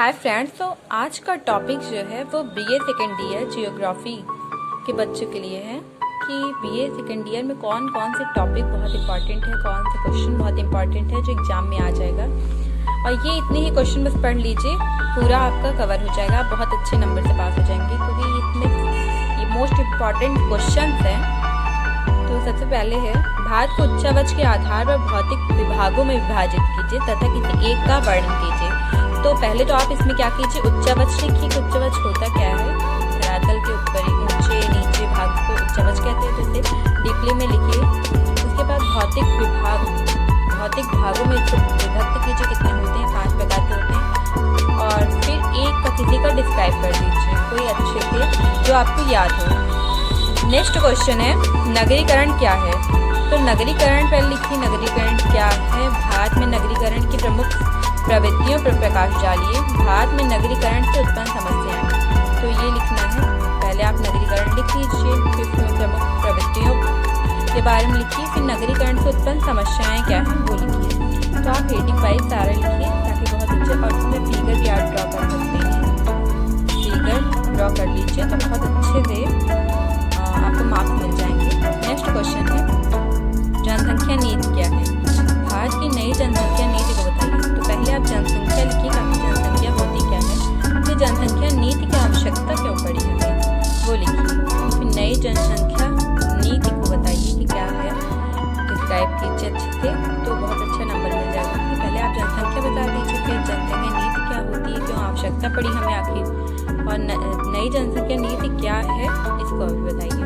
Hi friends, तो आज का टॉपिक जो है वो बीए सेकेंड ईयर जियोग्राफी के बच्चों के लिए है कि बीए सेकेंड ईयर में कौन कौन से टॉपिक बहुत इंपॉर्टेंट है, कौन से क्वेश्चन बहुत इंपॉर्टेंट है जो एग्जाम में आ जाएगा। और ये इतने ही क्वेश्चन बस पढ़ लीजिए, पूरा आपका कवर हो जाएगा, आप बहुत अच्छे नंबर से पास हो जाएंगे क्योंकि ये मोस्ट इम्पॉर्टेंट क्वेश्चन हैं। तो सबसे पहले है, भारत को उच्चावच के आधार पर भौतिक विभागों में विभाजित कीजिए तथा किसी एक का वर्णन कीजिए। तो पहले तो आप इसमें क्या कीजिए, उच्चावच लिखिए कि उच्चावच होता क्या है। धरातल के ऊपर ऊंचे नीचे भाग को उच्चावच कहते हैं, तो इसे डीपली में लिखिए। उसके बाद भौतिक भागों में विभक्त कीजिए, कितने होते हैं, 5 प्रकार के होते हैं। और फिर एक का किसी का डिस्क्राइब कर दीजिए, कोई अच्छे से जो आपको याद हो। नेक्स्ट क्वेश्चन है, नगरीकरण क्या है। तो नगरीकरण पर लिखिए, नगरीकरण क्या है। भारत में नगरीकरण की प्रमुख प्रवृत्तियों पर प्रकाश डालिए। भारत में नगरीकरण से उत्पन्न समस्याएं, तो ये लिखना है। पहले आप नगरीकरण लिख लीजिए, फिर उसमें प्रमुख प्रवृत्तियों के बारे में लिखिए, फिर नगरीकरण से उत्पन्न समस्याएं क्या है वो लिखिए। तो आप हेडिंग वाइज सारा लिखिए ताकि बहुत अच्छे, और उसमें फिगर भी आप ड्रॉ कर सकते हैं। फिगर ड्रॉ कर लीजिए तो बहुत अच्छे से आपको मार्क्स मिल जाएंगे। नेक्स्ट क्वेश्चन है, जनसंख्या नीति क्या है। भारत की नई जनसंख्या नीति को बताइए। तो पहले आप जनसंख्या लिखिए, जनसंख्या होती क्या है, फिर जनसंख्या नीति की आवश्यकता क्यों पड़ी है वो लिखिए। फिर नई जनसंख्या नीति को बताइए कि क्या है, डिस्क्राइब कीजिए अच्छे से, तो बहुत अच्छा नंबर मिल जाएगा। तो पहले आप जनसंख्या बता दीजिए, फिर जनसंख्या नीति क्या होती है, क्यों आवश्यकता पड़ी हमें आखिर, और नई जनसंख्या नीति क्या है इसको भी बताइए।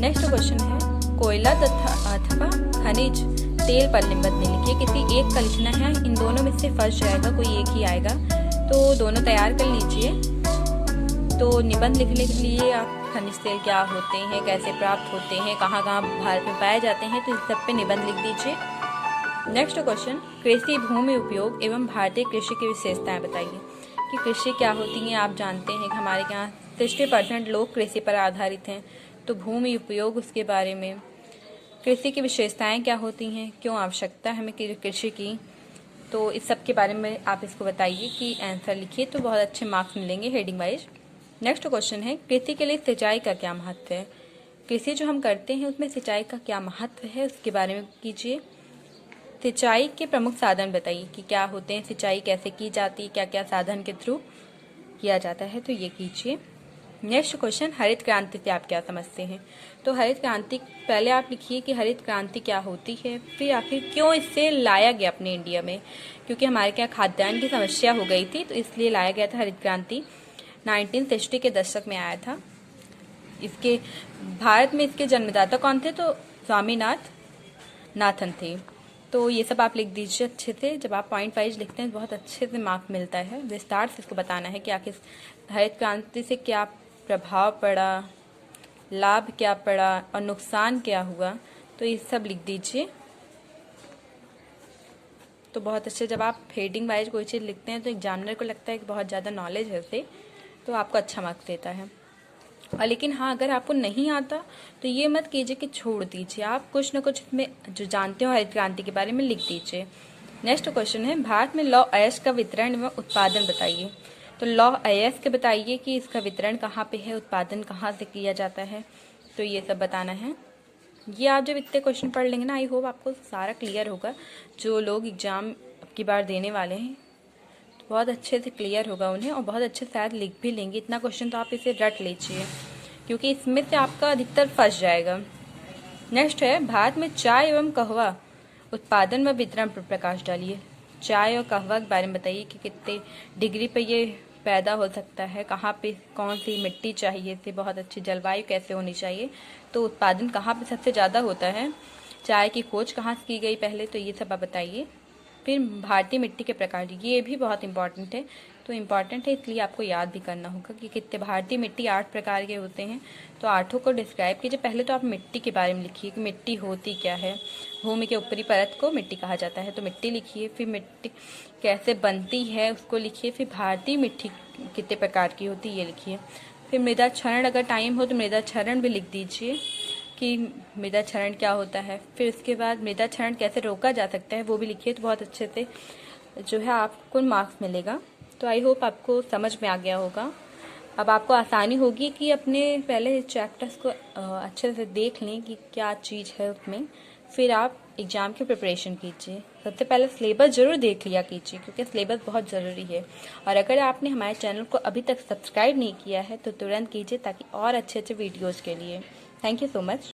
नेक्स्ट क्वेश्चन है, कोयला अथवा खनिज तेल पर निबंध लिखिए। किसी एक का लिखना है, इन दोनों में से फंस जाएगा, कोई एक ही आएगा, तो दोनों तैयार कर लीजिए। तो निबंध लिखने के लिए आप खनिज तेल क्या होते हैं, कैसे प्राप्त होते हैं, कहाँ कहाँ भारत में पाए जाते हैं, तो इस सब पे निबंध लिख दीजिए। नेक्स्ट क्वेश्चन, कृषि भूमि उपयोग एवं भारतीय कृषि की विशेषताएं बताइए। कि कृषि क्या होती है। आप जानते हैं कि हमारे यहाँ 60% लोग कृषि पर आधारित हैं, तो भूमि उपयोग उसके बारे में, कृषि की विशेषताएं क्या होती हैं, क्यों आवश्यकता है हमें कृषि की, तो इस सब के बारे में आप इसको बताइए कि आंसर लिखिए, तो बहुत अच्छे मार्क्स मिलेंगे हेडिंग वाइज। नेक्स्ट क्वेश्चन है, कृषि के लिए सिंचाई का क्या महत्व है। कृषि जो हम करते हैं उसमें सिंचाई का क्या महत्व है उसके बारे में कीजिए। सिंचाई के प्रमुख साधन बताइए कि क्या होते हैं, सिंचाई कैसे की जाती है, क्या क्या साधन के थ्रू किया जाता है, तो ये कीजिए। नेक्स्ट क्वेश्चन, हरित क्रांति से आप क्या समझते हैं। तो हरित क्रांति, पहले आप लिखिए कि हरित क्रांति क्या होती है, फिर आखिर क्यों इसे लाया गया अपने इंडिया में, क्योंकि हमारे यहाँ खाद्यान्न की समस्या हो गई थी, तो इसलिए लाया गया था हरित क्रांति। 1960 के दशक में आया था। इसके भारत में इसके जन्मदाता कौन थे, तो स्वामीनाथन थे। तो ये सब आप लिख दीजिए अच्छे से। जब आप पॉइंट वाइज लिखते हैं बहुत अच्छे से मार्क मिलता है। विस्तार से इसको बताना है कि आखिर हरित क्रांति से क्या प्रभाव पड़ा, लाभ क्या पड़ा और नुकसान क्या हुआ, तो ये सब लिख दीजिए। तो बहुत अच्छे, जब आप हेडिंग वाइज कोई चीज़ लिखते हैं तो एग्जामिनर को लगता है कि बहुत ज़्यादा नॉलेज है उसे, तो आपको अच्छा मार्क्स देता है। और लेकिन हाँ, अगर आपको नहीं आता तो ये मत कीजिए कि छोड़ दीजिए, आप कुछ न कुछ इसमें जो जानते हो हरित क्रांति के बारे में लिख दीजिए। नेक्स्ट क्वेश्चन है, भारत में लौह अयस्क का वितरण एवं उत्पादन बताइए। तो लौह अयस्क बताइए कि इसका वितरण कहाँ पे है, उत्पादन कहाँ से किया जाता है, तो ये सब बताना है। ये आप जब इतने क्वेश्चन पढ़ लेंगे ना, आई होप आपको सारा क्लियर होगा। जो लोग एग्जाम की बार देने वाले हैं तो बहुत अच्छे से क्लियर होगा उन्हें, और बहुत अच्छे से शायद लिख भी लेंगे। इतना क्वेश्चन तो आप इसे रट लीजिए क्योंकि इसमें से आपका अधिकतर फंस जाएगा। नेक्स्ट है, भारत में चाय एवं कहवा उत्पादन व वितरण पर प्रकाश डालिए। चाय और कहवा के बारे में बताइए कि कितने डिग्री पे ये पैदा हो सकता है, कहाँ पे कौन सी मिट्टी चाहिए थी, बहुत अच्छी जलवायु कैसे होनी चाहिए, तो उत्पादन कहाँ पे सबसे ज़्यादा होता है, चाय की खोज कहाँ से की गई पहले, तो ये सब आप बताइए। फिर भारतीय मिट्टी के प्रकार, ये भी बहुत इंपॉर्टेंट है, तो इम्पॉर्टेंट है इसलिए आपको याद भी करना होगा कि कितने भारतीय मिट्टी 8 प्रकार के होते हैं, तो 8 को डिस्क्राइब कीजिए। पहले तो आप मिट्टी के बारे में लिखिए कि मिट्टी होती क्या है। भूमि के ऊपरी परत को मिट्टी कहा जाता है, तो मिट्टी लिखिए। फिर मिट्टी कैसे बनती है उसको लिखिए। फिर भारतीय मिट्टी कितने प्रकार की होती है ये लिखिए। फिर मृदा क्षरण, अगर टाइम हो तो मृदा क्षरण भी लिख दीजिए कि मृदा क्षरण क्या होता है। फिर उसके बाद मृदा क्षरण कैसे रोका जा सकता है वो भी लिखिए, तो बहुत अच्छे से जो है आपको मार्क्स मिलेगा। तो आई होप आपको समझ में आ गया होगा। अब आपको आसानी होगी कि अपने पहले चैप्टर्स को अच्छे से देख लें कि क्या चीज़ है उसमें, फिर आप एग्ज़ाम की प्रिपरेशन कीजिए। सबसे पहले सिलेबस ज़रूर देख लिया कीजिए, क्योंकि सिलेबस बहुत ज़रूरी है। और अगर आपने हमारे चैनल को अभी तक सब्सक्राइब नहीं किया है तो तुरंत कीजिए, ताकि और अच्छे अच्छे वीडियोज़ के लिए। Thank you so much.